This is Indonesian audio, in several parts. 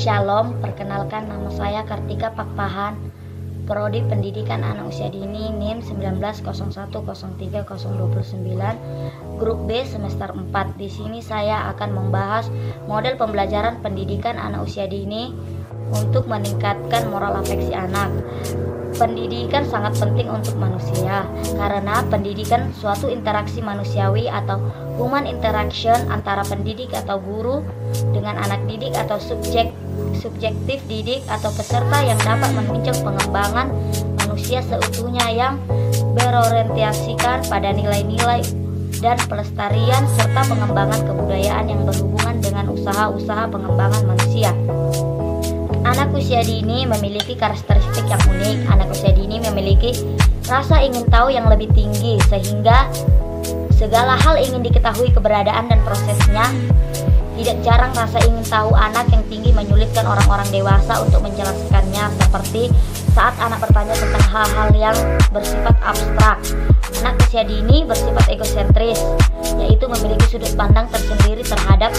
Shalom, perkenalkan nama saya Kartika Pakpahan, Prodi Pendidikan Anak Usia Dini NIM 1901030029, Grup B semester 4. Di sini saya akan membahas model pembelajaran pendidikan anak usia dini untuk meningkatkan moral afeksi anak. Pendidikan sangat penting untuk manusia karena pendidikan suatu interaksi manusiawi atau human interaction antara pendidik atau guru dengan anak didik atau subjektif didik atau peserta yang dapat menunjang pengembangan manusia seutuhnya yang berorientasikan pada nilai-nilai dan pelestarian serta pengembangan kebudayaan yang berhubungan dengan usaha-usaha pengembangan manusia. Anak usia dini memiliki karakteristik yang unik. Anak usia dini memiliki rasa ingin tahu yang lebih tinggi sehingga segala hal ingin diketahui keberadaan dan prosesnya. Tidak jarang rasa ingin tahu anak yang tinggi menyulitkan orang-orang dewasa untuk menjelaskannya, seperti saat anak bertanya tentang hal-hal yang bersifat abstrak. Anak usia dini bersifat egosentris, yaitu memiliki sudut pandang tersendiri terhadap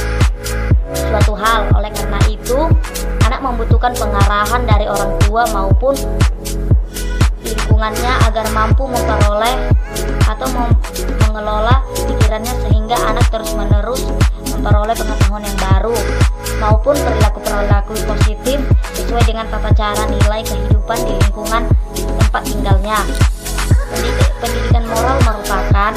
suatu hal. Oleh karena itu, anak membutuhkan pengarahan dari orang tua maupun lingkungannya agar mampu memperoleh atau mengelola pikirannya sehingga anak terus-menerus memperoleh pengetahuan yang baru maupun perilaku-perilaku positif sesuai dengan tata cara nilai kehidupan di lingkungan tempat tinggalnya. Pendidikan moral merupakan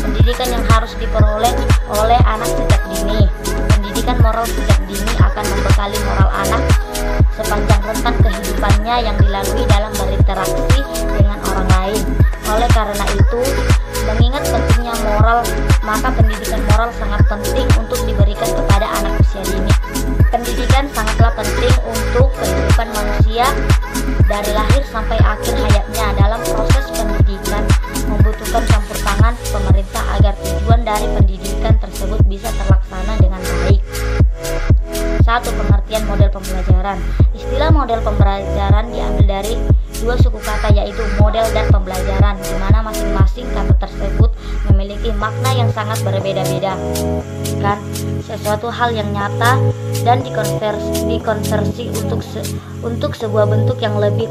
pendidikan yang harus diperoleh oleh anak sejak dini. Pendidikan moral sejak dini akan membekali moral anak sepanjang rentan kehidupannya yang dilalui dalam berinteraksi dengan orang lain. Oleh karena itu, mengingat pentingnya moral, maka pendidikan moral sangat penting untuk diberikan kepada anak usia dini. Pendidikan sangatlah penting untuk kehidupan manusia dari lahir sampai akhir hayatnya. Dalam proses pendidikan membutuhkan campur tangan pemerintah agar tujuan dari pendidikan tersebut bisa terlaksana dengan baik. 1. Pengertian model pembelajaran. Istilah model pembelajaran diambil dari dua suku kata, yaitu model dan pembelajaran, di mana masing-masing kata tersebut memiliki makna yang sangat berbeda-beda. Kan sesuatu hal yang nyata dan dikonversi untuk sebuah bentuk yang lebih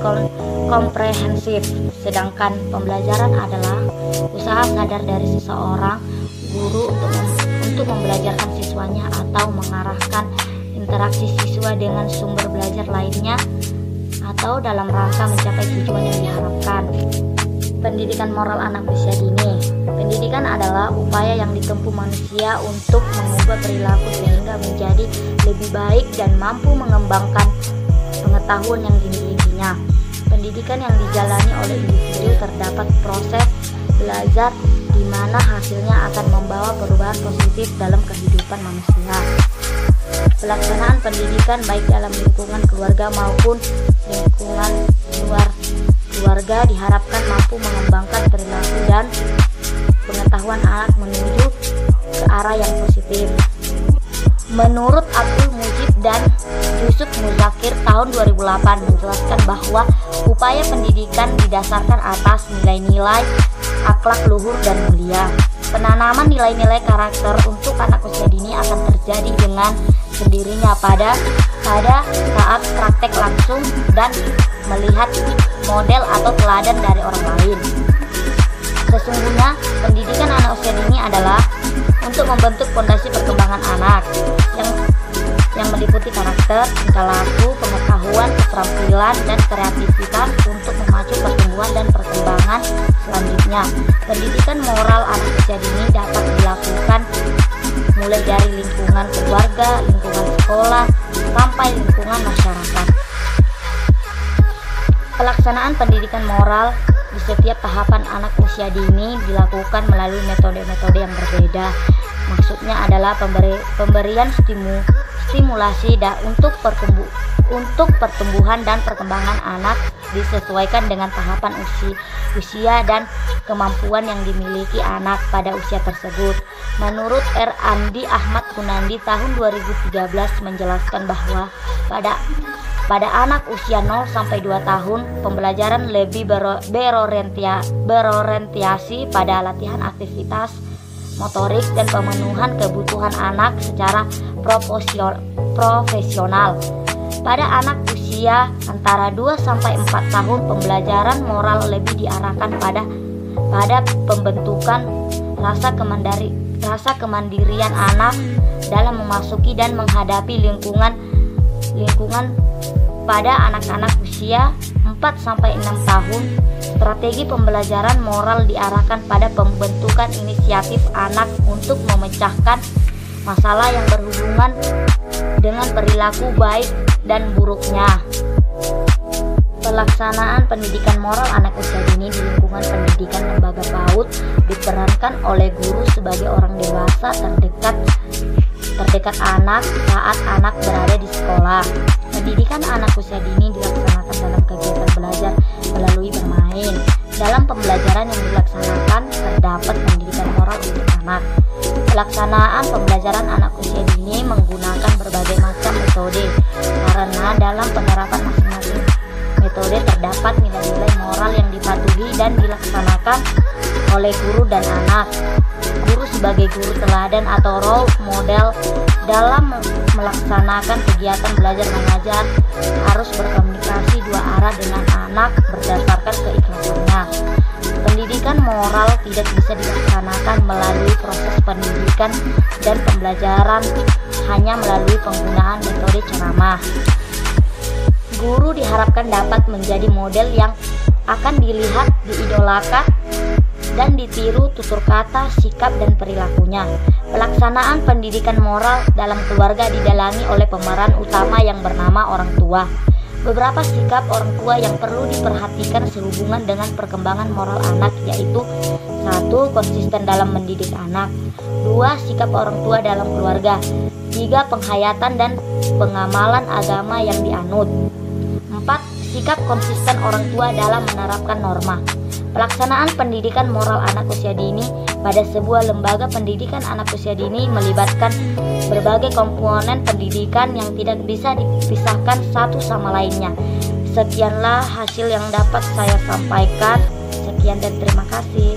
komprehensif. Sedangkan pembelajaran adalah usaha sadar dari seseorang guru untuk membelajarkan siswanya atau mengarahkan interaksi siswa dengan sumber belajar lainnya atau dalam rangka mencapai tujuan yang diharapkan. Pendidikan moral anak usia dini. Pendidikan adalah upaya yang ditempuh manusia untuk mengubah perilaku sehingga menjadi lebih baik dan mampu mengembangkan pengetahuan yang dimilikinya. Pendidikan yang dijalani oleh individu terdapat proses belajar di mana hasilnya akan membawa perubahan positif dalam kehidupan manusia. Pelaksanaan pendidikan baik dalam lingkungan keluarga maupun lingkungan luar keluarga diharapkan mampu mengembangkan perilaku dan pengetahuan anak menuju ke arah yang positif. Menurut Abdul Mujib dan Yusuf Muzakir tahun 2008 menjelaskan bahwa upaya pendidikan didasarkan atas nilai-nilai akhlak luhur dan mulia. Penanaman nilai-nilai karakter untuk anak usia dini akan terjadi dengan sendirinya pada saat praktek langsung dan melihat model atau teladan dari orang lain. Sesungguhnya pendidikan anak usia dini adalah untuk membentuk fondasi perkembangan anak yang meliputi karakter, tingkah laku, pengetahuan, keterampilan, dan kreativitas untuk memacu pertumbuhan dan perkembangan selanjutnya. Pendidikan moral anak usia dini dapat dilakukan mulai dari lingkungan keluarga, lingkungan sekolah, sampai lingkungan masyarakat. Pelaksanaan pendidikan moral di setiap tahapan anak usia dini dilakukan melalui metode-metode yang berbeda. Maksudnya adalah pemberian stimulasi untuk pertumbuhan dan perkembangan anak disesuaikan dengan tahapan usia dan kemampuan yang dimiliki anak pada usia tersebut. Menurut R. Andi Ahmad Kunandi tahun 2013 menjelaskan bahwa pada anak usia 0 sampai 2 tahun, pembelajaran lebih berorientasi pada latihan aktivitas motorik dan pemenuhan kebutuhan anak secara profesional. Pada anak usia antara 2-4 tahun, pembelajaran moral lebih diarahkan pada pembentukan rasa kemandirian anak dalam memasuki dan menghadapi lingkungan. Pada anak-anak usia 4-6 tahun, strategi pembelajaran moral diarahkan pada pembentukan inisiatif anak untuk memecahkan masalah yang berhubungan dengan perilaku baik dan buruknya. Pelaksanaan pendidikan moral anak usia dini di lingkungan pendidikan lembaga PAUD diperankan oleh guru sebagai orang dewasa terdekat anak saat anak berada di sekolah. Pendidikan anak usia dini dilaksanakan dalam kegiatan belajar melalui bermain. Dalam pembelajaran yang dilaksanakan terdapat pendidikan moral untuk anak. Pelaksanaan pembelajaran anak usia dini menggunakan berbagai macam metode, karena dalam penerapan masing-masing metode terdapat nilai-nilai moral yang dipatuhi dan dilaksanakan oleh guru dan anak. Guru sebagai guru teladan atau role model dalam melaksanakan kegiatan belajar mengajar harus berkomunikasi dua arah dengan anak berdasarkan keikhlasannya. Pendidikan moral tidak bisa dilaksanakan melalui proses pendidikan dan pembelajaran hanya melalui penggunaan metode ceramah. Guru diharapkan dapat menjadi model yang akan dilihat, diidolakan, dan ditiru tutur kata, sikap, dan perilakunya. Pelaksanaan pendidikan moral dalam keluarga didalangi oleh pemeran utama yang bernama orang tua. Beberapa sikap orang tua yang perlu diperhatikan sehubungan dengan perkembangan moral anak yaitu 1. Konsisten dalam mendidik anak. 2. Sikap orang tua dalam keluarga. 3. Penghayatan dan pengamalan agama yang dianut. 4. Sikap konsisten orang tua dalam menerapkan norma. Pelaksanaan pendidikan moral anak usia dini pada sebuah lembaga pendidikan anak usia dini melibatkan berbagai komponen pendidikan yang tidak bisa dipisahkan satu sama lainnya. Sekianlah hasil yang dapat saya sampaikan. Sekian dan terima kasih.